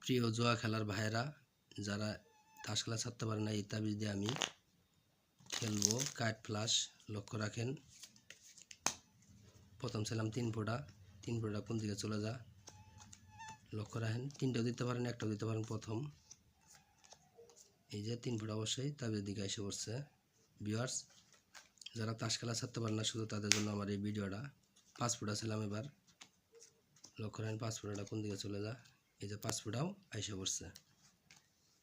প্রিয় জুয়া খেলার ভাইয়েরা, যারা তাস খেলা ছাড়তে পারে না, এই তাবিজ দিয়ে আমি খেলবো। কার্ড ফ্লাশ লক্ষ্য রাখেন। প্রথম ছিলাম 3 ফোঁটা, 3 ফোঁটা কোন দিকে চলে যা লক্ষ্য রাখেন। 3টাও দিতে পারেন, 1টাও দিতে পারেন। প্রথম এই যে 3 ফোঁটা অবশ্যই তাবিজের দিকে এসে পড়ছে। ভিউয়ার্স, যারা তাস খেলা ছাড়তে পারে না শুধু তাদের জন্য আমার এই ভিডিওটা। 5 ফোঁটা ছিলাম, এবার লক্ষ্য রাখেন 5 ফোঁটাটা কোন দিকে চলে যা। এই যে 5 ফোঁটাও এসে পড়ছে।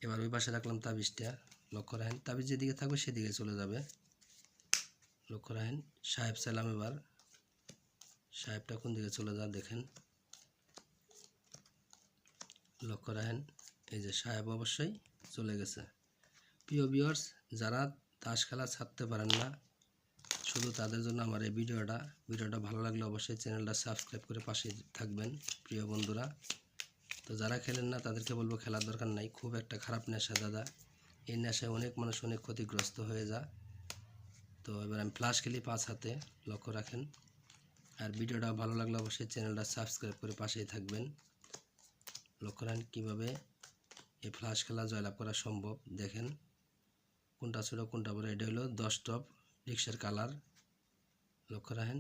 এবার ওই পাশে রাখলাম তাবিজটা, লক্ষ্য রাখেন তাবিজ যেদিকে থাকবে সেদিকে চলে যাবে। লক্ষ্য রাখেন সাহেব চাইলাম, এবার সাহেবটা কোন দিকে চলে যা দেখেন, লক্ষ্য রাখেন। এই যে সাহেব অবশ্যই চলে গেছে। প্রিয় ভিউয়ার্স, যারা তাস খেলা ছাড়তে পারেন না শুধু তাদের জন্য আমার এই ভিডিওটা ভালো লাগলে অবশ্যই চ্যানেলটা সাবস্ক্রাইব করে পাশে থাকবেন প্রিয় বন্ধুরা। তো যারা খেলেন না তাদেরকে বলবো খেলার দরকার নাই, খুব একটা খারাপ নেশা দাদা। এই নেশায় অনেক মানুষ অনেক ক্ষতিগ্রস্ত হয়ে যায়। তো এবার আমি ফ্লাশ খেলি 5 হাতে, লক্ষ্য রাখেন। আর ভিডিওটা ভালো লাগলে অবশ্যই চ্যানেলটা সাবস্ক্রাইব করে পাশেই থাকবেন। লক্ষ্য রাখেন কীভাবে এই ফ্লাশ খেলা জয়লাভ করা সম্ভব। দেখেন কোনটা ছোটো কোনটা বড়। এটা হলো 10 টপ রিক্সার কালার, লক্ষ্য রাখেন।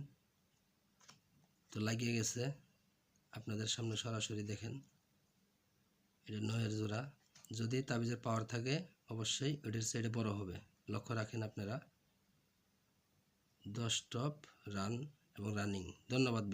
তো লাগিয়ে গেছে আপনাদের সামনে সরাসরি দেখেন। এটা 9-এর জোড়া। যদি তাবিজের পাওয়ার থাকে অবশ্যই ওইটার সাইডে বড় হবে। লক্ষ্য রাখেন আপনারা। 10 টপ রান এবং রানিং। ধন্যবাদ।